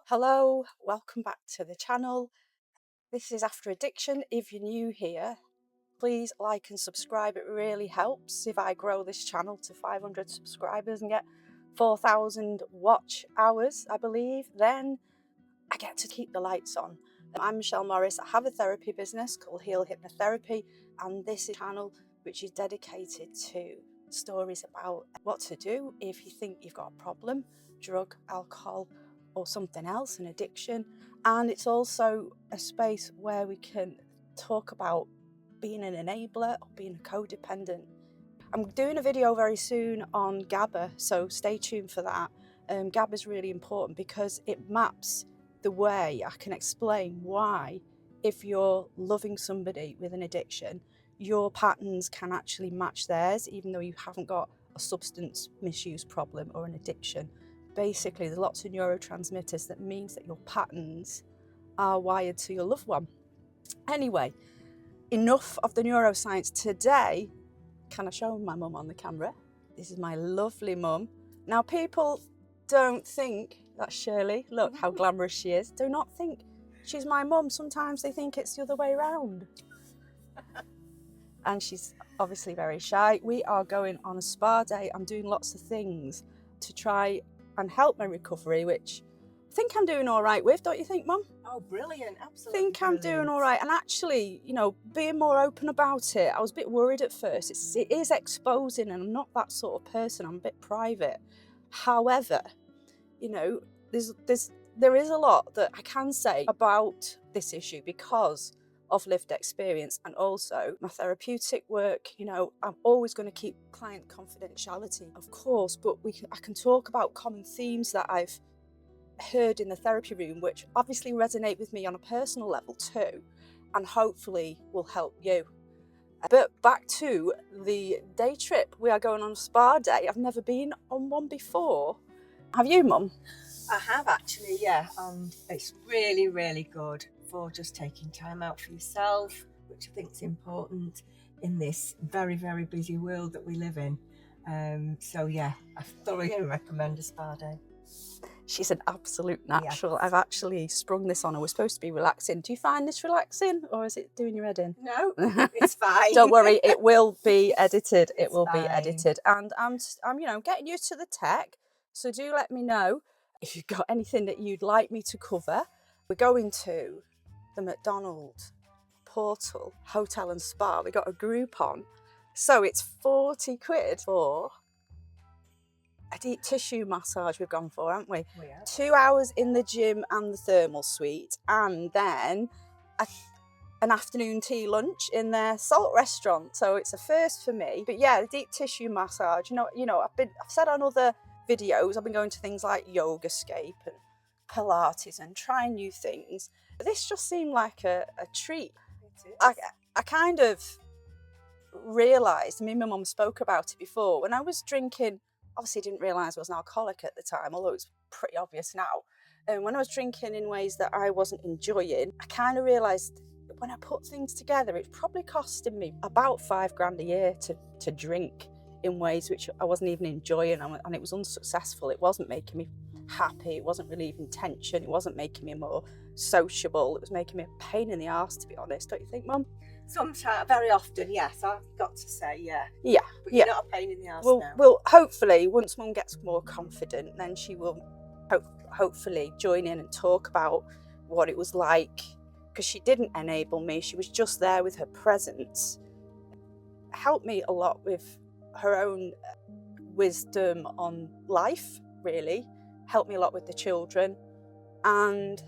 Hello, welcome back to the channel. This is After Addiction. If you're new here, please like and subscribe. It really helps if I grow this channel to 500 subscribers and get 4,000 watch hours, I believe. Then I get to keep the lights on. I'm Michelle Morris. I have a therapy business called Heal Hypnotherapy, and this is a channel which is dedicated to stories about what to do if you think you've got a problem, drug, alcohol, or something else, an addiction. And it's also a space where we can talk about being an enabler or being a codependent. I'm doing a video very soon on GABA, so stay tuned for that. GABA is really important because it maps the way I can explain why, if you're loving somebody with an addiction, your patterns can actually match theirs, even though you haven't got a substance misuse problem or an addiction. Basically, there's lots of neurotransmitters that means that your patterns are wired to your loved one. Anyway, enough of the neuroscience today. Can I show my mum on the camera? This is my lovely mum. Now, people don't think that's Shirley. Look how glamorous she is. Do not think she's my mum. Sometimes they think it's the other way around. And she's obviously very shy. We are going on a spa day. I'm doing lots of things to try and help my recovery, which I think I'm doing all right with, don't you think, Mum? Oh, brilliant, absolutely. I think I'm doing all right. And actually, being more open about it, I was a bit worried at first. It is exposing, and I'm not that sort of person. I'm a bit private. However, there is a lot that I can say about this issue because of lived experience and also my therapeutic work. I'm always going to keep client confidentiality, of course, but I can talk about common themes that I've heard in the therapy room, which obviously resonate with me on a personal level too, and hopefully will help you. But back to the day trip. We are going on a spa day. I've never been on one before. Have you, Mum? I have actually, yeah. It's really, really good for just taking time out for yourself, which I think is important in this very, very busy world that we live in. So yeah, I thoroughly recommend a spa day. She's an absolute natural. Yes. I've actually sprung this on her. We're supposed to be relaxing. Do you find this relaxing, or is it doing your head in? No, it's fine. Don't worry, it will be edited. It It's will be fine. edited. And I'm getting used to the tech. So do let me know if you've got anything that you'd like me to cover. We're going to the McDonald's Portal Hotel and Spa. We got a group on. So it's 40 quid for a deep tissue massage we've gone for, haven't we? We are. 2 hours in the gym and the thermal suite, and then an afternoon tea lunch in their salt restaurant. So it's a first for me. But yeah, the deep tissue massage, I've said on other videos, I've been going to things like Yogascape and Pilates and trying new things. But this just seemed like a treat. It is. I kind of realised, me and my mum spoke about it before, when I was drinking, obviously didn't realise I was an alcoholic at the time, although it's pretty obvious now. And when I was drinking in ways that I wasn't enjoying, I kind of realised when I put things together, it's probably costing me about $5,000 a year to drink in ways which I wasn't even enjoying, and it was unsuccessful. It wasn't making me happy, it wasn't relieving tension, it wasn't making me more sociable, it was making me a pain in the arse, to be honest, don't you think, Mum? Sometimes, very often, yes, I've got to say, yeah. Yeah. But you're not a pain in the arse now. Well, hopefully, once Mum gets more confident, then she will hopefully join in and talk about what it was like, because she didn't enable me. She was just there with her presence. Helped me a lot with her own wisdom on life, really. Helped me a lot with the children, and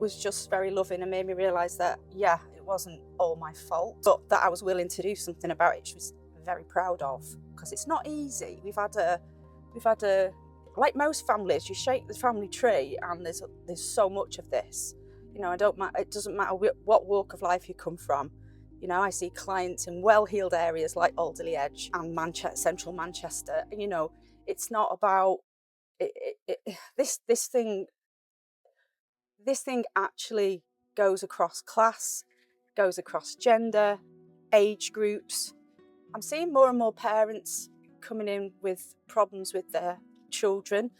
was just very loving and made me realise that, yeah, it wasn't all my fault, but that I was willing to do something about it. She was very proud of, because it's not easy. We've had a like most families, you shake the family tree and there's so much of this. It doesn't matter what walk of life you come from. I see clients in well-heeled areas like Alderley Edge and central Manchester. It's not about this thing actually goes across class, goes across gender, age groups. I'm seeing more and more parents coming in with problems with their children.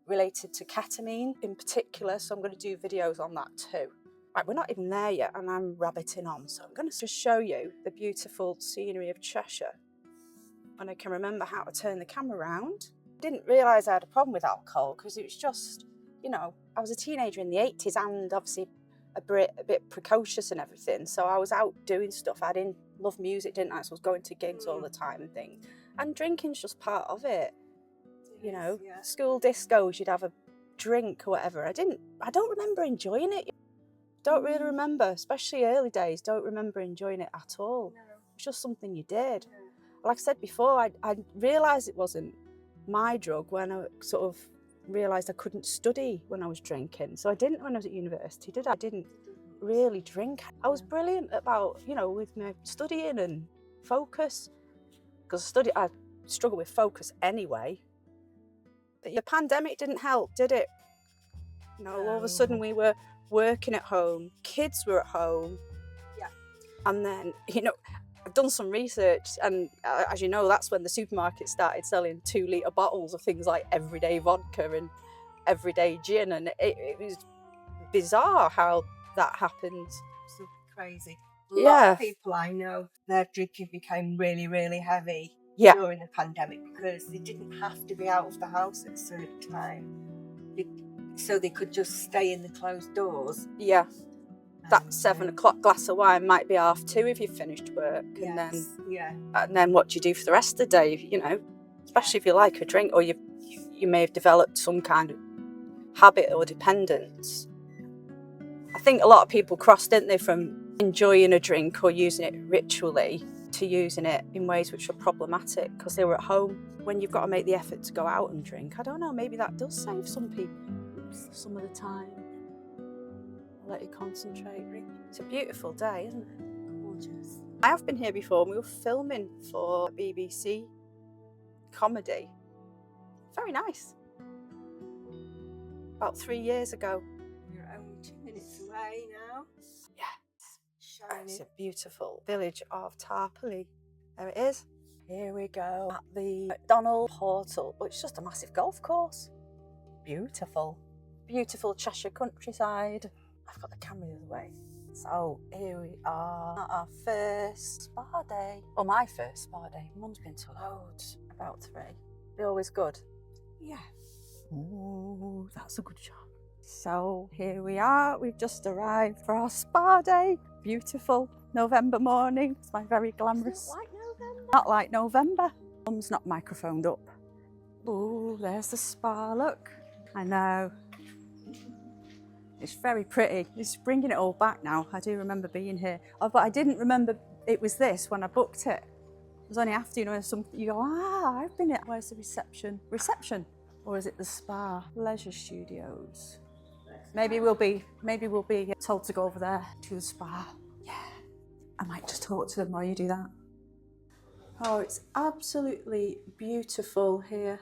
related to ketamine in particular, so I'm going to do videos on that too. Right, we're not even there yet and I'm rabbiting on, so I'm going to just show you the beautiful scenery of Cheshire. And I can remember how to turn the camera around. I didn't realise I had a problem with alcohol because it was just, I was a teenager in the 80s and obviously a bit precocious and everything. So I was out doing stuff. I didn't love music, didn't I? So I was going to gigs all the time and things. And drinking's just part of it. School discos, you'd have a drink or whatever. I don't remember enjoying it. Don't really remember, especially early days, don't remember enjoying it at all. No. It's just something you did. Like I said before, I realised it wasn't my drug when I sort of realised I couldn't study when I was drinking. So I didn't when I was at university, did I? I didn't really drink. I was brilliant about, with my studying and focus. Because I struggle with focus anyway. But the pandemic didn't help, did it? All of a sudden we were working at home, kids were at home. Yeah. And then, I've done some research and as you know, that's when the supermarket started selling 2-litre bottles of things like everyday vodka and everyday gin. And it was bizarre how that happened. So crazy. A lot of people I know, their drinking became really, really heavy during the pandemic because they didn't have to be out of the house at a certain time. So they could just stay in the closed doors. Yeah. That 7 o'clock glass of wine might be 2:30 if you've finished work. And then what do you do for the rest of the day, especially if you like a drink or you may have developed some kind of habit or dependence. I think a lot of people crossed, didn't they, from enjoying a drink or using it ritually to using it in ways which are problematic because they were at home. When you've got to make the effort to go out and drink, I don't know, maybe that does save some people some of the time. Let you concentrate. It's a beautiful day, isn't it? Gorgeous. I have been here before. We were filming for a BBC comedy. Very nice. About 3 years ago. You're only 2 minutes away now. Yeah. It's a beautiful village of Tarpley. There it is. Here we go at the McDonald Portal. Oh, it's just a massive golf course. Beautiful. Beautiful Cheshire countryside. I've got the camera the other way. So here we are at our first spa day. Or my first spa day. Mum's been to loads. About 3. They're always good. Yeah. Ooh, that's a good shot. So here we are. We've just arrived for our spa day. Beautiful November morning. It's my very glamorous. Isn't it like November? Not like November. Mum's not microphoned up. Ooh, there's the spa. Look. I know. It's very pretty. It's bringing it all back now. I do remember being here. Oh, but I didn't remember it was this when I booked it. It was only after, you go, I've been here. Where's the reception? Reception? Or is it the spa? Leisure studios. Maybe we'll be told to go over there to the spa. Yeah. I might just talk to them while you do that. Oh, it's absolutely beautiful here.